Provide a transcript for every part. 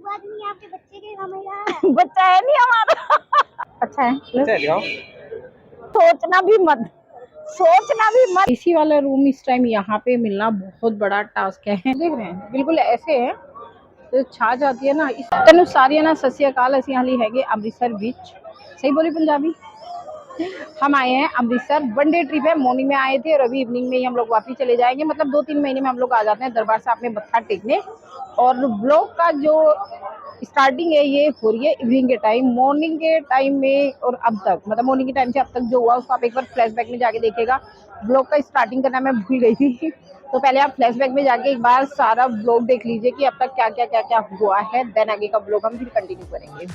बात नहीं है, आपके बच्चे के हमें बच्चा है नहीं हमारा। अच्छा है, जाओ। सोचना भी मत, सोचना भी मत। इसी वाला रूम इस टाइम यहाँ पे मिलना बहुत बड़ा टास्क है। देख रहे हैं बिल्कुल ऐसे है तो छा जाती है ना। इस तेन सारिया ना सत श्री अकाल, असीं हाली हैगे अमृतसर बीच। सही बोली पंजाबी। हम आए हैं अमृतसर, वन डे ट्रिप है। मॉर्निंग में आए थे और अभी इवनिंग में ही हम लोग वापस चले जाएंगे। मतलब 2-3 महीने में हम लोग आ जाते हैं दरबार साहब में मत्था टेकने। और ब्लॉग का जो स्टार्टिंग है ये हो रही है इवनिंग के टाइम। मॉर्निंग के टाइम में और अब तक, मतलब मॉर्निंग के टाइम से अब तक जो हुआ उसको आप एक बार फ्लैशबैक में जाके देखिएगा। ब्लॉग का स्टार्टिंग करना मैं भूल गई थी तो पहले आप फ्लैशबैक में जाके एक बार सारा ब्लॉग देख लीजिए कि अब तक क्या क्या क्या क्या हुआ है। देन आगे का ब्लॉग हम फिर कंटिन्यू करेंगे।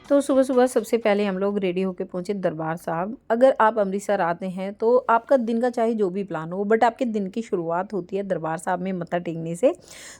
तो सुबह सुबह सबसे पहले हम लोग रेडी होके पहुंचे दरबार साहब। अगर आप अमृतसर आते हैं तो आपका दिन का चाहे जो भी प्लान हो, बट आपके दिन की शुरुआत होती है दरबार साहब में मत्था टेकने से।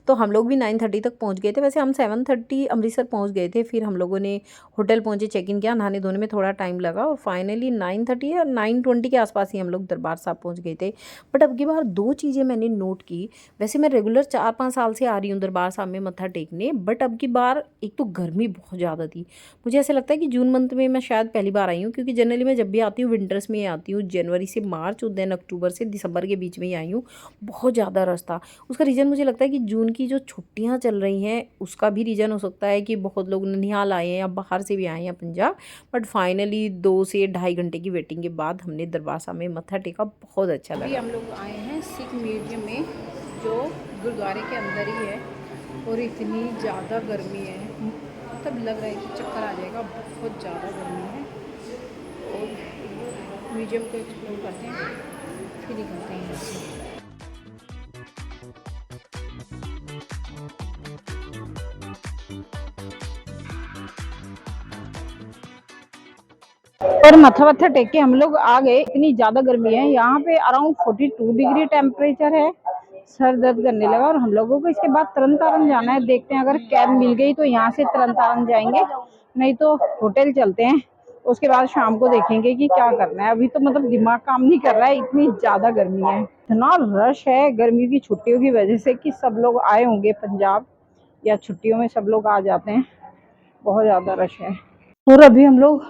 तो हम लोग भी 9:30 तक पहुंच गए थे। वैसे हम 7:30 अमृतसर पहुंच गए थे। फिर हम लोगों ने होटल पहुंचे, चेक इन किया, नहाने धोने में थोड़ा टाइम लगा और फाइनली 9:30 या 9:20 के आसपास ही हम लोग दरबार साहब पहुँच गए थे। बट अब की बार 2 चीज़ें मैंने नोट की। वैसे मैं रेगुलर 4-5 साल से आ रही हूँ दरबार साहब में मत्था टेकने, बट अब की बार एक तो गर्मी बहुत ज़्यादा थी। मुझे ऐसा लगता है कि जून मंथ में मैं शायद पहली बार आई हूँ, क्योंकि जनरली मैं जब भी आती हूँ विंटर्स में ही आती हूँ, जनवरी से मार्च और देन अक्टूबर से दिसंबर के बीच में ही आई हूँ। बहुत ज़्यादा रश था। उसका रीज़न मुझे लगता है कि जून की जो छुट्टियाँ चल रही हैं उसका भी रीज़न हो सकता है कि बहुत लोग ननिहाल आए हैं या बाहर से भी आए हैं पंजाब। बट फाइनली 2 से ढाई घंटे की वेटिंग के बाद हमने दरबार साहब में मत्था टेका, बहुत अच्छा लगा। अभी हम लोग आए हैं सिख म्यूजियम में जो गुरुद्वारे के अंदर ही है और इतनी ज़्यादा गर्मी है, मतलब लग रहा है कि चक्कर आ जाएगा, बहुत ज़्यादा गर्मी है। और म्यूजियम को एक्सप्लोर करते हैं फिर निकलते हैं यहाँ से। और मत्था वत्था टेक के हम लोग आ गए। इतनी ज़्यादा गर्मी है यहाँ पे, अराउंड 42 डिग्री टेम्परेचर है। सर दर्द करने लगा और हम लोगों को इसके बाद तरन तारन जाना है। देखते हैं अगर कैब मिल गई तो यहाँ से तरन तारन जाएंगे, नहीं तो होटल चलते हैं। उसके बाद शाम को देखेंगे कि क्या करना है। अभी तो मतलब दिमाग काम नहीं कर रहा है, इतनी ज़्यादा गर्मी है। इतना रश है गर्मी की छुट्टियों की वजह से कि सब लोग आए होंगे पंजाब, या छुट्टियों में सब लोग आ जाते हैं। बहुत ज़्यादा रश है। और अभी हम लोग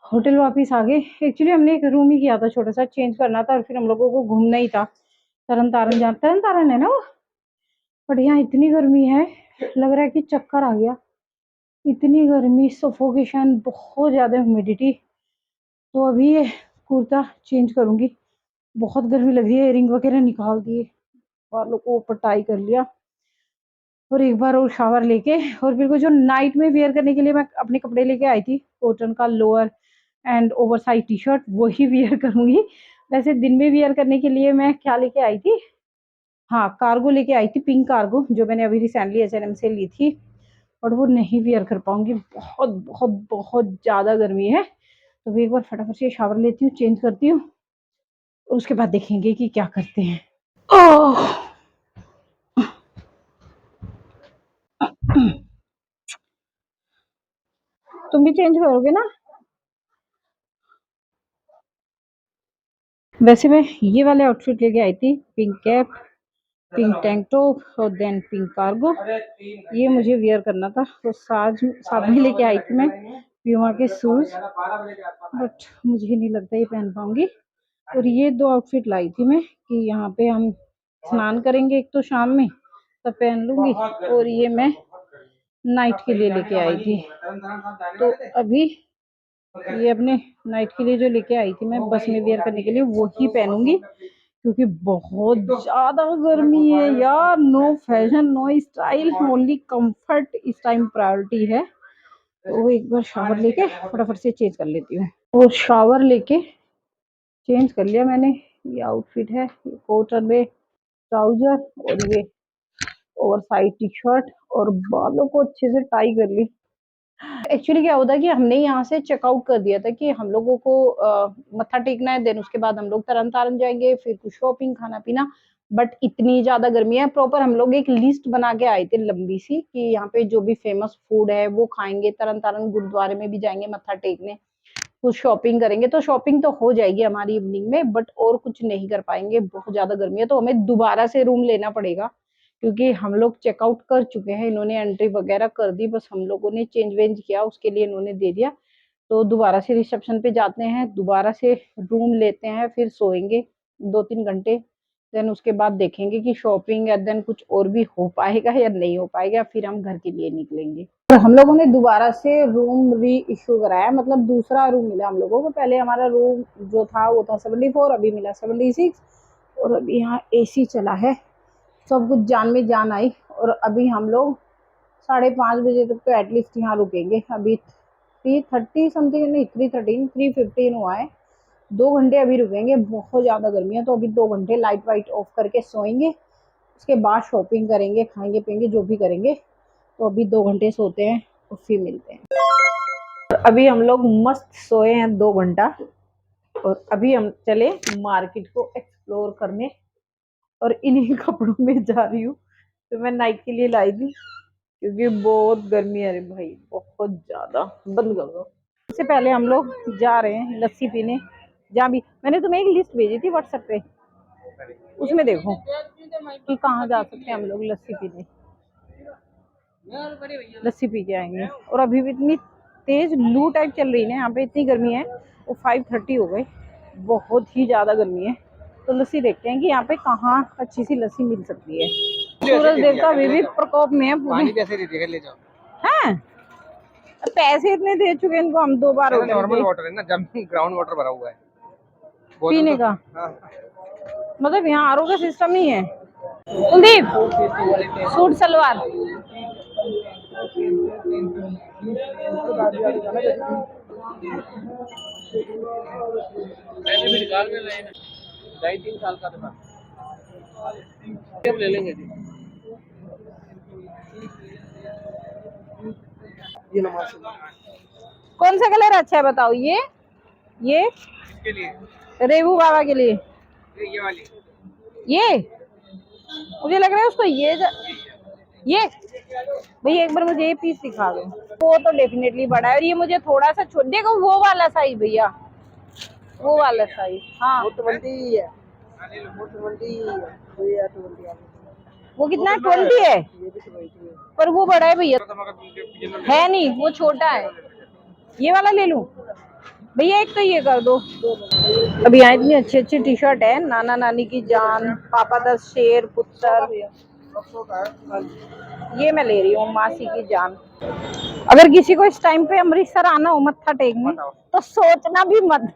होटल वापस आ गए। एक्चुअली हमने एक रूम ही किया था, छोटा सा चेंज करना था और फिर हम लोगों को घूमना ही था। तरन तारन जाना, तरन तारन है ना वो। बट यहाँ इतनी गर्मी है, लग रहा है कि चक्कर आ गया। इतनी गर्मी, सफोकेशन, बहुत ज़्यादा ह्यूमिडिटी। तो अभी ये कुर्ता चेंज करूँगी, बहुत गर्मी लग रही है। इयरिंग वगैरह निकाल दिए, बालों को ऊपर टाई कर लिया और एक बार और शावर लेके, और फिर को जो नाइट में वेयर करने के लिए मैं अपने कपड़े लेके आई थी, कॉटन का lower and over size T shirt, वही वियर करूँगी। वैसे दिन में वियर करने के लिए मैं क्या लेके आई थी, हाँ कार्गो लेके आई थी, पिंक कार्गो, जो मैंने अभी रिसेंटली H&M से ली थी। और वो नहीं वियर कर पाऊंगी, बहुत बहुत बहुत ज़्यादा गर्मी है। तो भी एक बार फटाफट से शावर लेती हूँ, चेंज करती हूँ, उसके बाद देखेंगे कि क्या करते हैं। ओह तुम भी चेंज करोगे ना? वैसे मैं ये वाले आउटफिट लेके आई थी, pink cap, pink tank top और देन पिंक कार्गो। ये मुझे वियर करना था। तो साथ में लेके आई थी मैं प्यूमा के शूज, बट मुझे नहीं लगता ये पहन पाऊंगी। और ये 2 आउटफिट लाई थी मैं कि यहाँ पे हम स्नान करेंगे एक तो शाम में, तब पहन लूंगी। और ये मैं नाइट के लिए लेके आई थी। तो अभी ये अपने नाइट के लिए जो लेके आई थी मैं बस में वेयर करने के लिए, वो ही पहनूंगी, क्योंकि बहुत ज्यादा गर्मी है यार। No fashion, no style, only comfort इस टाइम प्रायोरिटी है। तो एक बार शावर लेके फटाफट से चेंज कर लेती हूँ। और शावर लेके चेंज कर लिया मैंने। ये आउटफिट है, कॉटन में ट्राउजर और ये ओवर साइज टी शर्ट, और बालों को अच्छे से टाई कर ली। एक्चुअली क्या होता है कि हमने यहाँ से चेकआउट कर दिया था कि हम लोगों को मत्था टेकना है, देन उसके बाद हम लोग तरन तारन जाएंगे, फिर कुछ शॉपिंग खाना पीना। बट इतनी ज्यादा गर्मी है, प्रॉपर हम लोग एक लिस्ट बना के आए थे लंबी सी कि यहाँ पे जो भी फेमस फूड है वो खाएंगे, तरन तारन गुरुद्वारे में भी जाएंगे मत्था टेकने, कुछ शॉपिंग करेंगे। तो शॉपिंग तो हो जाएगी हमारी इवनिंग में, बट और कुछ नहीं कर पाएंगे, बहुत ज्यादा गर्मी है। तो हमें दोबारा से रूम लेना पड़ेगा, क्योंकि हम लोग चेकआउट कर चुके हैं, इन्होंने एंट्री वगैरह कर दी, बस हम लोगों ने चेंज वेंज किया, उसके लिए इन्होंने दे दिया। तो दोबारा से रिसेप्शन पे जाते हैं, दोबारा से रूम लेते हैं, फिर सोएंगे 2-3 घंटे। देन उसके बाद देखेंगे कि शॉपिंग या देन कुछ और भी हो पाएगा या नहीं हो पाएगा, फिर हम घर के लिए निकलेंगे। तो हम लोगों ने दोबारा से रूम री इश्यू कराया, मतलब दूसरा रूम मिला हम लोगों को। पहले हमारा रूम जो था वो था 74, अभी मिला 76, और अभी यहाँ AC चला है, सब कुछ जान में जान आई। और अभी हम लोग 5:30 बजे तक तो एटलीस्ट यहाँ रुकेंगे। अभी 3:30 समथिंग, नहीं 3:15 हुआ है, 2 घंटे अभी रुकेंगे। बहुत ज्यादा गर्मी है, तो अभी 2 घंटे लाइट वाइट ऑफ करके सोएंगे, उसके बाद शॉपिंग करेंगे, खाएंगे पियेंगे जो भी करेंगे। तो अभी 2 घंटे सोते हैं और फिर मिलते हैं। अभी हम लोग मस्त सोए हैं 2 घंटा, और अभी हम चले मार्केट को एक्सप्लोर करने, और इन्हीं कपड़ों में जा रही हूँ तो मैं नाइट के लिए लाई थी, क्योंकि बहुत गर्मी है। अरे भाई बहुत ज्यादा, बंद कर दो। इससे पहले हम लोग जा रहे हैं लस्सी पीने, जहाँ भी मैंने तुम्हें एक लिस्ट भेजी थी व्हाट्सएप पे, उसमें देखो कि कहाँ जा सकते हैं हम लोग लस्सी पीने। लस्सी पी के आएंगे। और अभी भी इतनी तेज लू टाइप चल रही है ना यहाँ पे, इतनी गर्मी है। वो 5:30 हो गए, बहुत ही ज्यादा गर्मी है। तो लस्सी देखते हैं कि यहाँ पे कहाँ अच्छी सी लस्सी मिल सकती है। सूरज देवता अभी भी प्रकोप में है पूरे। हाँ, पैसे इतने दे चुके हैं इनको हम 2 बार। नॉर्मल वाटर है ना, जब ग्राउंड वाटर भरा हुआ है पीने का। मतलब यहाँ RO का सिस्टम नहीं है। कुलदीप, सूट सलवार। मैंने भी निकाल में लाए 2.5-3 साल का था, अब ले लेंगे जी। ये कौन सा कलर अच्छा है बताओ? ये इसके लिए, रेवू बाबा के लिए ये वाली, ये मुझे लग रहा है उसको ये भैया एक बार मुझे ये पीस दिखा दो। वो तो डेफिनेटली बड़ा है, और ये मुझे थोड़ा सा छोड़ देखो, वो वाला साइज भैया, वो वाला साइज। हाँ वो कितना है? 20 है, पर वो बड़ा है भैया। है नहीं, वो छोटा है। ये वाला ले लूं भैया? एक तो ये कर दो। अभी यहाँ इतनी अच्छी अच्छी टी शर्ट है, नाना नानी की जान, पापा 10 शेर पुत्र, ये मैं ले रही हूँ मासी की जान। अगर किसी को इस टाइम पे अमृतसर आना हो मत्था टेकने, तो सोचना भी मत,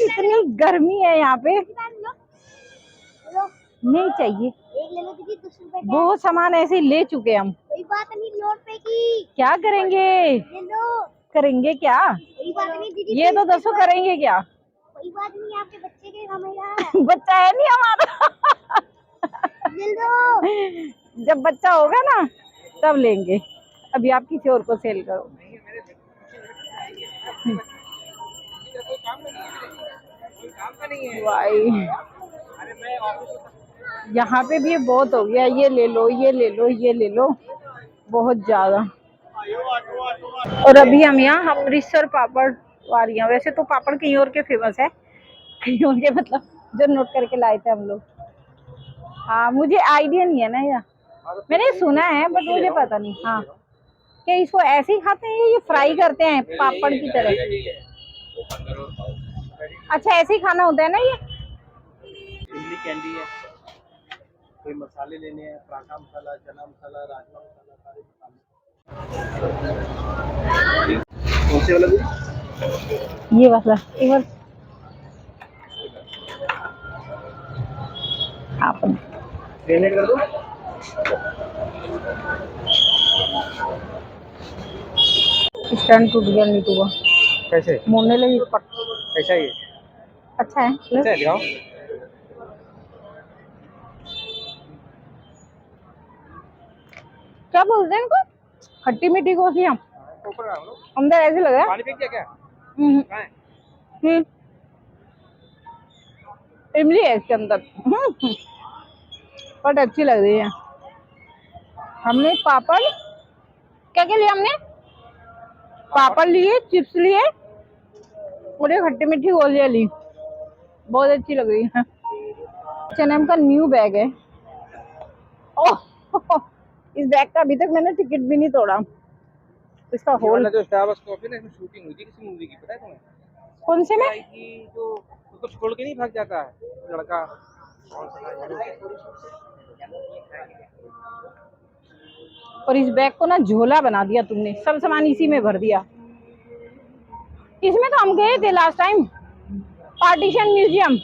इतनी गर्मी है यहाँ पे। नहीं चाहिए, एक ले लो दीदी, 10 रुपए का। बहुत सामान ऐसे ही ले चुके हम। कोई बात नहीं, नोट पे की क्या करेंगे? ले लो। करेंगे क्या? कोई बात नहीं दीदी, ये तो दसो करेंगे क्या? कोई बात नहीं, आपके बच्चे के काम है। बच्चा है नहीं हमारा। ले लो। जब बच्चा होगा ना तब लेंगे, अभी आप किसी और को सेल करो। भाई यहाँ पे भी बहुत हो गया, ये ले लो, ये ले लो, ये ले लो, बहुत ज्यादा। और अभी हम यहाँ अमृतसर पापड़ वारियां, वैसे तो पापड़ कहीं और के फेमस है, कहीं और के, मतलब जो नोट करके लाए थे हम लोग। हाँ मुझे आइडिया नहीं है ना, यार मैंने सुना है बट मुझे पता नहीं। हाँ क्या इसको ऐसे ही खाते हैं, ये फ्राई करते हैं पापड़ की तरह? अच्छा ऐसे ही खाना होता है ना ये? इमली कैंडी है, कोई मसाले लेने हैं, पराठा मसाला, चना मसाला, राजमा मसाला, सारे मसाले। कौन से वाला भी? ये वाला एक बार आप पेमेंट कर दो। स्टैंड टूट गया नीतू का। कैसे मोड़ने लगी पट। कैसा ये? अच्छा है। अच्छा है, दिखाओ। क्या बोलते हैं इनको? खट्टी मीठी कॉफियाँ। ऊपर आओ लो। अंदर ऐसे लगा है। पानी फेंक दिया क्या? हम्म, कहाँ है? हम्म, इमली है इसके अंदर। बट अच्छी लग रही है। हमने पापड़, क्या क्या लिया हमने? पापड़ लिए, चिप्स लिए और ये खट्टी मीठी गोलियां ली। बहुत अच्छी लग रही है। H&M का न्यू बैग है। ओह, इस बैग का अभी तक मैंने टिकट भी नहीं तोड़ा। इसका ये होल वाला जो स्टारबक्स कॉफी ना, इसमें शूटिंग हुई थी किसी मूवी की, पता है तुम्हें? कौन से में? आई थी जो उसको छोड़ के नहीं भाग जाता है लड़का। कौन सा था यार? और इस बैग को ना झोला बना दिया तुमने, सब सामान इसी में भर दिया। इसमें तो हम गए थे लास्ट टाइम, पार्टीशन म्यूजियम।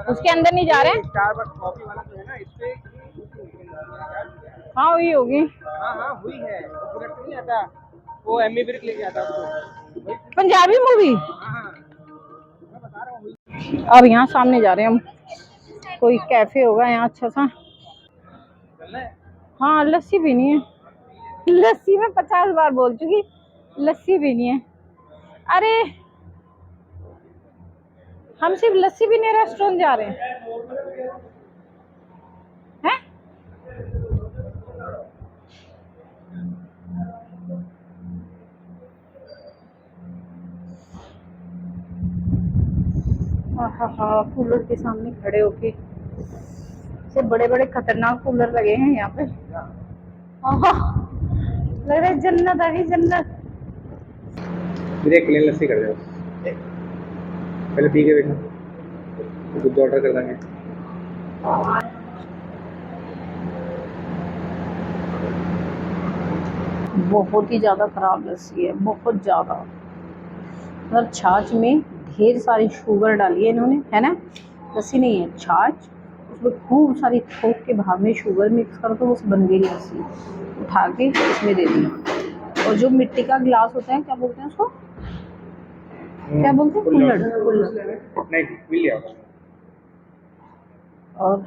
उसके अंदर नहीं जा रहे हैं। स्टारबक्स कॉफी वाला जो है ना, इससे शूटिंग हुई थी मूवी मेरे ख्याल से। हाँ वही होगी। हाँ हाँ हुई है, वो प्रोडक्ट नहीं आता, वो एमी विर्क लेके आता है उसको। पंजाबी मूवी। हाँ मैं बता रहा हूँ हुई। अब यहाँ सामने जा रहे हैं हम, कोई कैफे होगा यहाँ अच्छा सा। चलना है? हाँ लस्सी पीनी है। लस्सी में 50 बार बोल चुकी, लस्सी पीनी है। अरे हम सिर्फ लस्सी पीने रेस्टोरेंट जा रहे हैं, हैं? हाँ कूलर के सामने खड़े होके, से बड़े बड़े खतरनाक कूलर लगे हैं यहाँ पे। आहा, लग रहा है जन्नत आ गई, जन्नत। ब्रेक ले, लस्सी कर दो पहले, पी के देखो, दूध ऑर्डर कर देंगे। बहुत ही ज्यादा खराब लस्सी है, बहुत ज्यादा। मतलब छाछ में ढेर सारी शुगर डाली है इन्होंने, है ना? लस्सी नहीं है, छाछ। उसमें खूब सारी थोक के भाव में शुगर मिक्स कर दो, बस बन गई लस्सी। उठा के इसमें दे दी। और जो मिट्टी का गिलास होता है, क्या बोलते हैं उसको? क्या बोलते हैं? कुल्हड़। कुल्हड़। नहीं मिल गया। और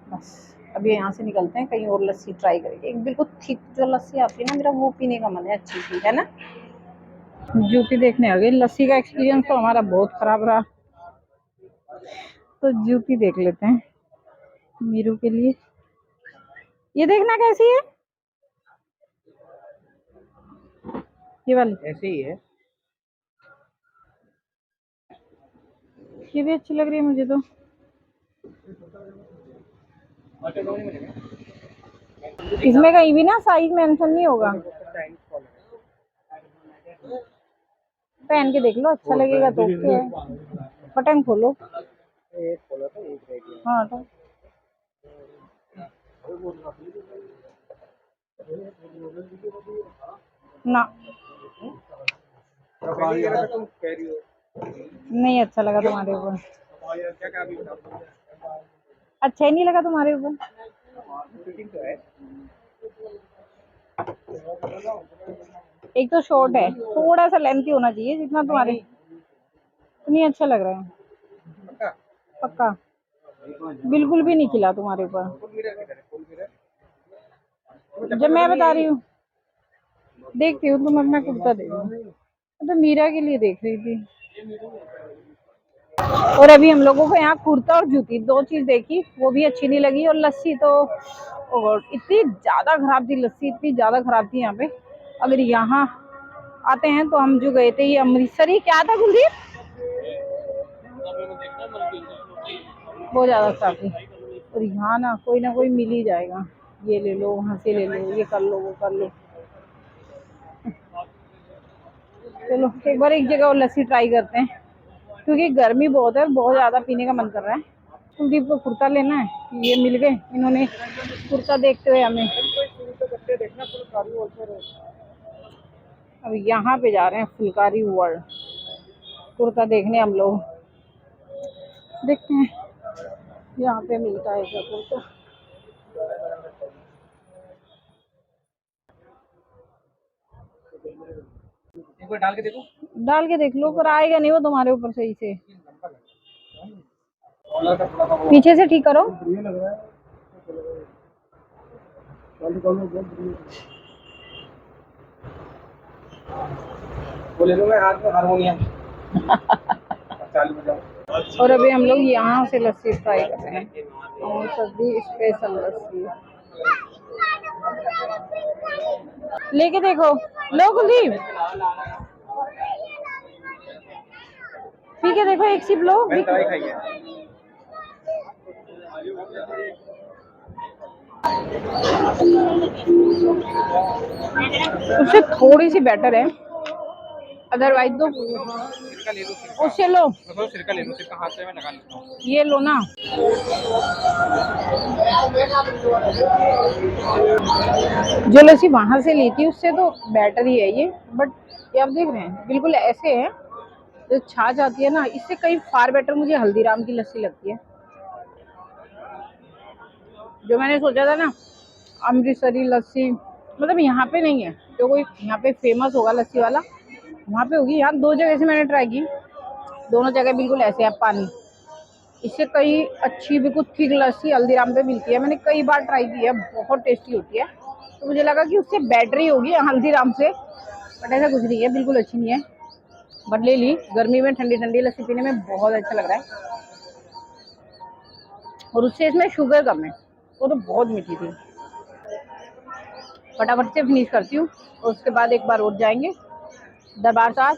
बस अभी यहाँ से निकलते हैं, कहीं और लस्सी ट्राई करेंगे। एक बिल्कुल थिक जो लस्सी आती है ना, मेरा वो पीने का मन है, अच्छी सी, है ना? जूती देखने आ गई। लस्सी का एक्सपीरियंस तो हमारा बहुत खराब रहा, तो जूती देख लेते हैं मीरू के लिए। ये देखना कैसी है, ये वाली। ऐसे ही है। ये भी अच्छी लग रही है मुझे तो। इसमें कहीं भी ना साइज मेंशन नहीं होगा। पहन के देख लो, अच्छा लगेगा तो ओके है। बटन खोलो। एक खोला था, एक रह गया। हाँ तो ना, तुम कह रही हो नहीं अच्छा लगा तुम्हारे ऊपर। क्या क्या अभी बताओ। अच्छा ही नहीं लगा तुम्हारे ऊपर। फिटिंग तो है। एक तो शॉर्ट है, थोड़ा सा लेंथी होना चाहिए जितना तुम्हारे। नहीं अच्छा लग रहा है, पक्का? पक्का। बिल्कुल भी नहीं खिला तुम्हारे ऊपर। फुल मिरर किधर है? फुल मिरर जब मैं बता रही हूँ, देखती हूँ, तुम अपना कुर्ता देखो। मैं तो मीरा के लिए देख रही थी। और अभी हम लोगों को यहाँ कुर्ता और जूती दो चीज देखी, वो भी अच्छी नहीं लगी। और लस्सी तो इतनी ज्यादा खराब थी, लस्सी इतनी ज्यादा खराब थी यहाँ पे। अगर यहाँ आते हैं तो हम जो गए थे, ये अमृतसर ही क्या था कुलदीप, बहुत ज्यादा खराब थी। और यहाँ ना कोई मिल ही जाएगा, ये ले लो, वहाँ से ले लो, ये कर लो, वो कर लो। चलो एक बार एक जगह और लस्सी ट्राई करते हैं, क्योंकि गर्मी बहुत है, बहुत ज्यादा पीने का मन कर रहा है। कुलदीप को कुर्ता लेना है, ये मिल गए इन्होंने कुर्ता देखते हुए हमें। अब यहाँ पे जा रहे हैं फुलकारी वर्ल्ड, कुर्ता देखने हम लोग। देखते हैं यहाँ पे मिलता है क्या कुर्ता। एक बार डाल के देखो। डाल के देख लो, पर आएगा नहीं वो तुम्हारे ऊपर सही से। पीछे से ठीक करो। वो ले लो, मैं हाथ में हारमोनियम चालू बजाओ। और अभी हम लोग यहाँ से लस्सी ट्राई कर रहे हैं, और सर्दी स्पेशल लस्सी लेके देखो। लो कुलदीप, पी के देखो, एक सिप लो। मैंने दवाई खाई है। उससे थोड़ी सी बेटर है, अदरवाइज तो सिरका ले लो, सिरका। उससे लो। मतलब सिरका ले लो, सिरका हाथ से मैं लगा लेता हूँ। ये लो ना। जो लस्सी वहां से ली थी उससे तो बेटर ही है ये, बट ये आप देख रहे हैं बिल्कुल ऐसे है, जो छाछ आती है ना, इससे कई फार बेटर मुझे हल्दीराम की लस्सी लगती है। जो मैंने सोचा था ना अमृतसरी लस्सी, मतलब यहाँ पे नहीं है, जो कोई यहाँ पे फेमस होगा लस्सी वाला वहाँ पे होगी। यहाँ 2 जगह से मैंने ट्राई की, दोनों जगह बिल्कुल ऐसे है पानी। इससे कई अच्छी बिल्कुल थिक लस्सी हल्दीराम पे मिलती है, मैंने कई बार ट्राई की है, बहुत टेस्टी होती है। तो मुझे लगा कि उससे बेटर ही होगी हल्दीराम से, बट ऐसा कुछ नहीं है, बिल्कुल अच्छी नहीं है। बट ले ली, गर्मी में ठंडी ठंडी लस्सी पीने में बहुत अच्छा लग रहा है। और उससे इसमें शुगर कम है, वो तो बहुत मीठी थी। फटाफट से फिनिश करती हूँ, और उसके बाद एक बार और जाएंगे दरबार साहब,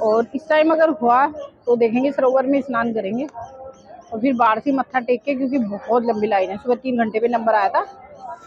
और इस टाइम अगर हुआ तो देखेंगे सरोवर में स्नान करेंगे, और फिर बाहर से मत्था टेक के, क्योंकि बहुत लंबी लाइन है, सुबह 3 घंटे पे नंबर आया था,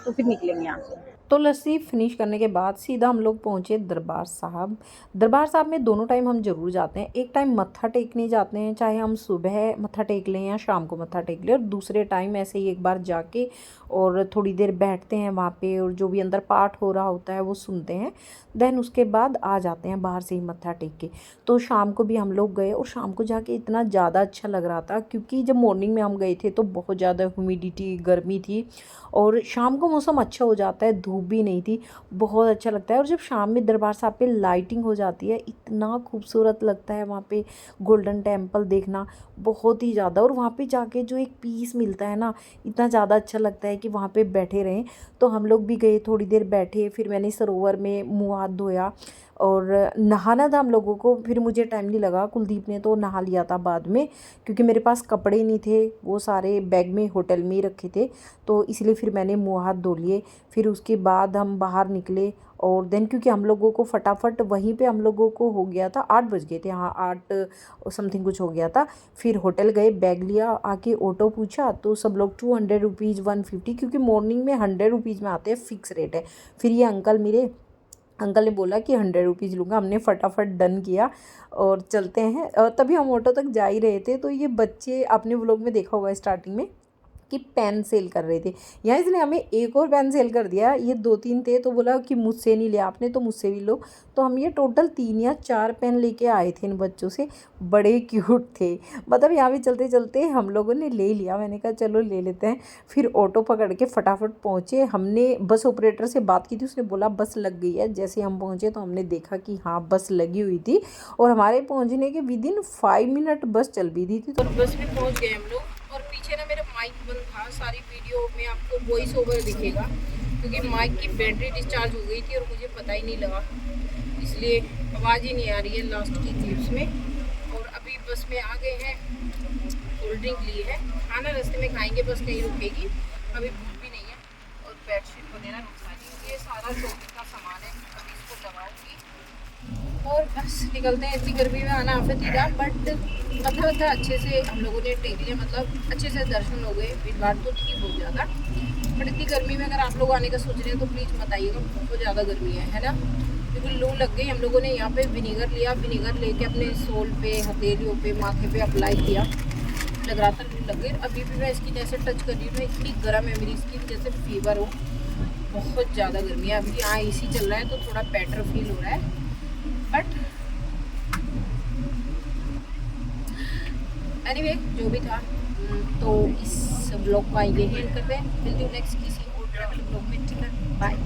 तो फिर निकलेंगे यहाँ से। तो लस्सी फिनिश करने के बाद सीधा हम लोग पहुँचे दरबार साहब। दरबार साहब में दोनों टाइम हम जरूर जाते हैं, एक टाइम मत्था टेकने जाते हैं, चाहे हम सुबह मत्था टेक लें या शाम को मत्था टेक लें, और दूसरे टाइम ऐसे ही एक बार जाके और थोड़ी देर बैठते हैं वहाँ पे, और जो भी अंदर पाठ हो रहा होता है वो सुनते हैं, देन उसके बाद आ जाते हैं बाहर से ही मत्था टेक के। तो शाम को भी हम लोग गए, और शाम को जाके इतना ज़्यादा अच्छा लग रहा था, क्योंकि जब मॉर्निंग में हम गए थे तो बहुत ज़्यादा ह्यूमिडिटी गर्मी थी, और शाम को मौसम अच्छा हो जाता है, धूप भी नहीं थी, बहुत अच्छा लगता है। और जब शाम में दरबार साहब पे लाइटिंग हो जाती है, इतना खूबसूरत लगता है वहाँ पे गोल्डन टेम्पल देखना, बहुत ही ज़्यादा। और वहाँ पे जाके जो एक पीस मिलता है ना, इतना ज़्यादा अच्छा लगता है कि वहाँ पे बैठे रहें। तो हम लोग भी गए, थोड़ी देर बैठे, फिर मैंने सरोवर में मुँह हाथ धोया, और नहाना था हम लोगों को, फिर मुझे टाइम नहीं लगा, कुलदीप ने तो नहा लिया था बाद में, क्योंकि मेरे पास कपड़े नहीं थे, वो सारे बैग में होटल में ही रखे थे, तो इसलिए फिर मैंने मुँह हाथ धो लिए। फिर उसके बाद हम बाहर निकले, और देन क्योंकि हम लोगों को फटाफट वहीं पे हम लोगों को हो गया था 8 बज गए थे, हाँ 8 समथिंग कुछ हो गया था। फिर होटल गए, बैग लिया, आके ऑटो पूछा, तो सब लोग 200 रुपीज़ 150, क्योंकि मॉर्निंग में 100 रुपीज़ में आते हैं, फ़िक्स रेट है। फिर ये अंकल मिले, अंकल ने बोला कि 100 रुपीज़ लूँगा, हमने फटाफट डन किया और चलते हैं। और तभी हम ऑटो तक जा ही रहे थे, तो ये बच्चे, आपने व्लॉग में देखा होगा स्टार्टिंग में कि पेन सेल कर रहे थे, यहाँ इसने हमें एक और पेन सेल कर दिया। ये 2-3 थे, तो बोला कि मुझसे नहीं लिया आपने तो मुझसे भी लो। तो हम ये टोटल 3 या 4 पेन लेके आए थे इन बच्चों से, बड़े क्यूट थे। मतलब यहाँ भी चलते चलते हम लोगों ने ले लिया, मैंने कहा चलो ले लेते हैं। फिर ऑटो पकड़ के फटाफट पहुँचे। हमने बस ऑपरेटर से बात की थी, उसने बोला बस लग गई है। जैसे हम पहुँचे तो हमने देखा कि हाँ बस लगी हुई थी, और हमारे पहुँचने के विदिन 5 मिनट बस चल भी दी थी। तो बस में पहुँच गए हम लोग, और पीछे ना मेरा माइक बंद था, सारी वीडियो में आपको वॉइस ओवर दिखेगा, क्योंकि माइक की बैटरी डिस्चार्ज हो गई थी और मुझे पता ही नहीं लगा, इसलिए आवाज़ ही नहीं आ रही है लास्ट की क्लिप्स में। और अभी बस में आ गए हैं, कोल्ड ड्रिंक लिए है, खाना रास्ते में खाएंगे, बस नहीं रुकेगी, अभी भूख भी नहीं है। और बेडशीट वगैरह रुकवानी, ये सारा शॉपिंग का सामान है, अभी इसको लगाऊंगी और बस निकलते हैं। इतनी गर्मी में आना आफत ही था, बट मतलब अच्छे से हम लोगों ने टेक लिया, मतलब अच्छे से दर्शन हो गए। भीड़ भाड़ तो ठीक हो गया था, बट इतनी गर्मी में अगर आप लोग आने का सोच रहे हैं तो प्लीज़ मत आइएगा, बहुत ज़्यादा गर्मी है ना, क्योंकि लू लग गई। हम लोगों ने यहाँ पे विनीगर लिया, विनीगर लेके अपने सोल पे, हथेलियों पे, माथे पे अप्लाई किया, लग रहा था लू लग गई। अभी भी मैं इसकी जैसे टच कर रही हूँ, इतनी गर्म है मेरी स्किन, जैसे फीवर हो, बहुत ज़्यादा गर्मी है। अभी यहाँ AC चल रहा है तो थोड़ा बेटर फील हो रहा है, बट एनीवे जो भी था, तो इस ब्लॉग को यही एंड करते हैं। मिलती हूँ नेक्स्ट किसी और ट्रैवल ब्लॉग में, ठीक है, बाय।